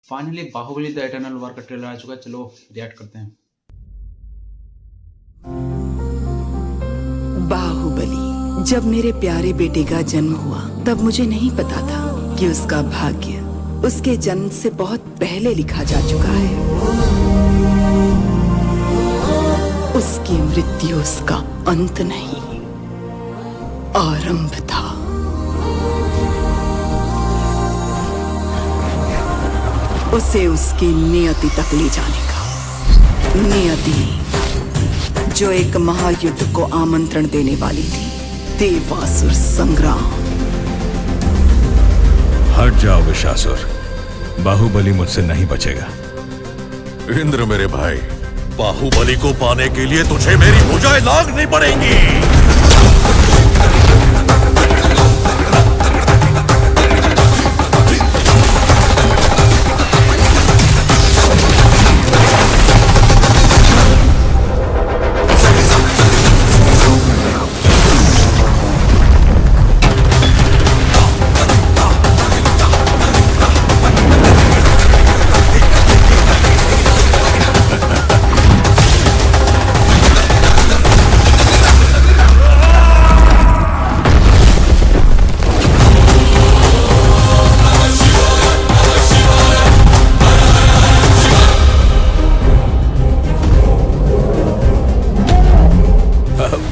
Finally Baahubali the eternal वार का trailer आ चुका है। चलो रिएक्ट करते हैं। बाहुबली। जब मेरे प्यारे बेटे का जन्म हुआ तब मुझे नहीं पता था कि उसका भाग्य उसके जन्म से बहुत पहले लिखा जा चुका है। उसकी मृत्यु उसका अंत नहीं, आरंभ था। उसे उसकी नियति तक ले जाने का, नियति जो एक महायुद्ध को आमंत्रण देने वाली थी, देवासुर संग्राम। हट जाओ विशासुर, बाहुबली मुझसे नहीं बचेगा। इंद्र मेरे भाई, बाहुबली को पाने के लिए तुझे मेरी भुजाएं लागनी पड़ेंगी।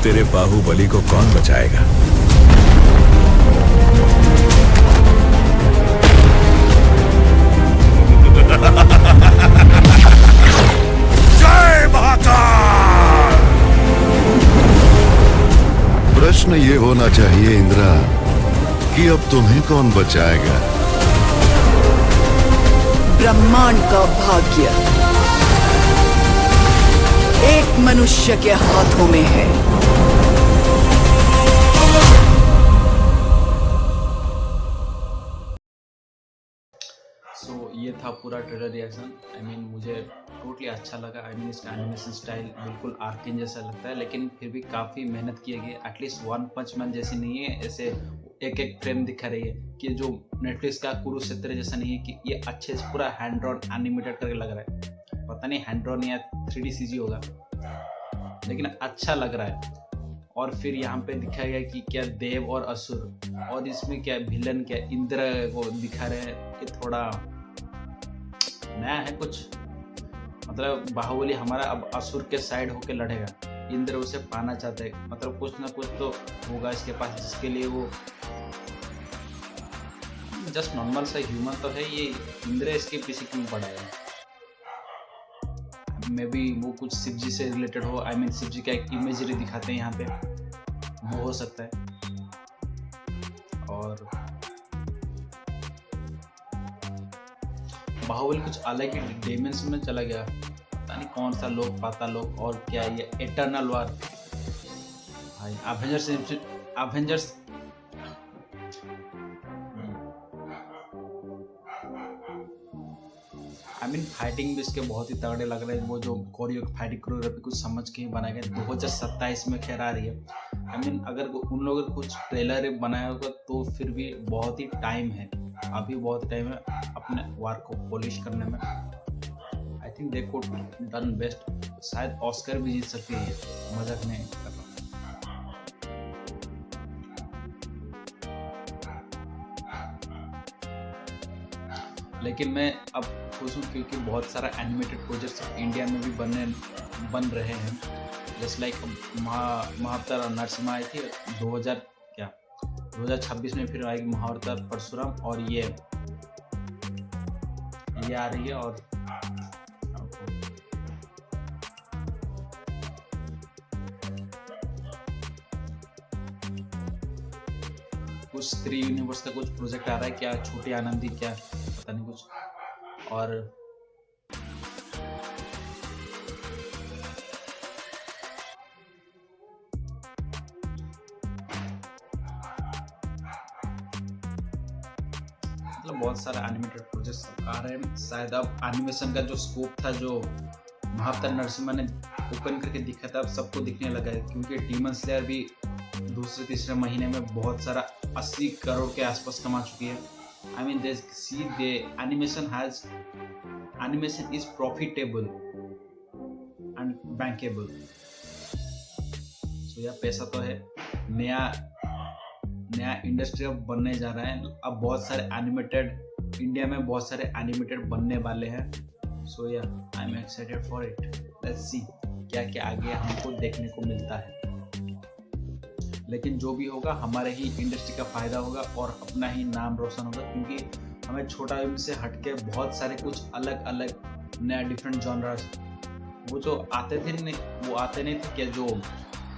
तेरे बाहुबली को कौन बचाएगा? जय महाकाल। प्रश्न ये होना चाहिए इंद्रा कि अब तुम्हें कौन बचाएगा? ब्रह्मांड का भाग्य एक मनुष्य के हाथों में है। ये था पूरा ट्रेलर रिएक्शन। मुझे टोटली अच्छा लगा। इसका एनिमेशन स्टाइल बिल्कुल आर्किन जैसा लगता है, लेकिन फिर भी काफ़ी मेहनत की गई। एटलीस्ट वन पंच मैन जैसी नहीं है, ऐसे एक एक फ्रेम दिखा रही है कि जो नेटफ्लिक्स का कुरुक्षेत्र जैसा नहीं है कि ये अच्छे से पूरा हैंड ड्रॉन एनिमेटेड करके लग रहा है। पता नहीं हैंड ड्रॉन या 3D CG होगा, लेकिन अच्छा लग रहा है। और फिर यहाँ पे दिखाया गया कि क्या देव और असुर, और इसमें क्या विलन क्या इंद्र को दिखा रहे हैं। ये थोड़ा नया है कुछ, मतलब बाहुबली हमारा अब असुर के साइड होके लड़ेगा, इंद्र उसे पाना चाहते हैं। मतलब कुछ ना कुछ तो होगा इसके पास, जिसके लिए वो जस्ट नॉर्मल सा ह्यूमन तो है। ये इंद्र इसके पीछे क्यों पड़ा है? मे बी वो कुछ शिव जी से रिलेटेड हो। शिव जी का एक इमेजरी दिखाते हैं यहाँ पे, वो हो सकता है। और बाहुबली कुछ अलग ही डायमेंशन में चला गया। पता नहीं कौन सा लोक, पाताल लोक, और क्या ये इटर्नल वार भाई। अवेंजर्स फाइटिंग भी इसके बहुत ही तगड़े लग रहे हैं। वो जो फाइटिंग कोरियोग्राफी कुछ समझ के ही बनाया गया। 2027 में खैर आ रही है। अगर उन लोगों ने कुछ ट्रेलर बनाया होगा तो फिर भी बहुत ही टाइम है, अभी बहुत टाइम है अपने वार को पॉलिश करने में। I think they could done best. शायद ऑस्कर भी जीत सकती है, मजाक नहीं कर रहा। लेकिन मैं अब खुश हूँ क्योंकि बहुत सारा एनिमेटेड प्रोजेक्ट्स इंडिया में भी बन रहे हैं। जस्ट लाइक महाअवतार नरसिम्हा आई थी 2026 में, फिर आएगी महाअवतार परशुराम, और ये आ रही है। और कुछ 3 यूनिवर्स का कुछ प्रोजेक्ट आ रहा है, क्या छोटी आनंदी, क्या पता नहीं कुछ। और मतलब बहुत सारे एनिमेटेड प्रोजेक्ट्स आ रहे हैं। शायद अब एनिमेशन का जो स्कोप था, जो महाअवतार नरसिम्हा ने ओपन करके दिखा था, अब सबको दिखने लगा है। क्योंकि डीमन स्लेयर भी दूसरे तीसरे महीने में बहुत सारा 80 करोड़ के आसपास कमा चुकी है। I mean, they see the animation is profitable and bankable. So यह पैसा तो है, नया इंडस्ट्री अब बनने जा रहा है. अब बहुत सारे एनिमेटेड इंडिया में बहुत सारे एनिमेटेड बनने वाले हैं. सो या I am excited for it. Let's see क्या क्या आगे हमको देखने को मिलता है. लेकिन जो भी होगा हमारे ही इंडस्ट्री का फायदा होगा और अपना ही नाम रोशन होगा, क्योंकि हमें छोटा फिल्म से हटके बहुत सारे कुछ अलग अलग नया डिफरेंट जॉनरास वो जो आते थे नहीं, वो आते नहीं थे क्या, जो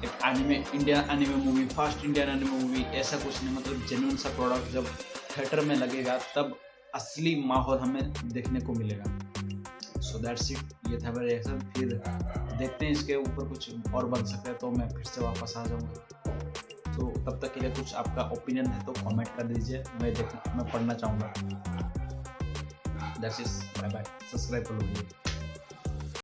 एक Indian anime movie, first Indian anime movie, ऐसा कुछ नहीं. मतलब जेन्युइन सा प्रोडक्ट जब थिएटर में लगेगा तब असली माहौल हमें देखने को मिलेगा. So that's it. ये था मेरा रिएक्शन. फिर देखते हैं इसके ऊपर कुछ और बन सकता है तो मैं फिर से वापस आ जाऊँगा. तो तब तक के लिए कुछ आपका ओपिनियन है तो कमेंट कर दीजिए, मैं पढ़ना चाहूँगा. That's it. Bye bye. Subscribe कर लीजिए.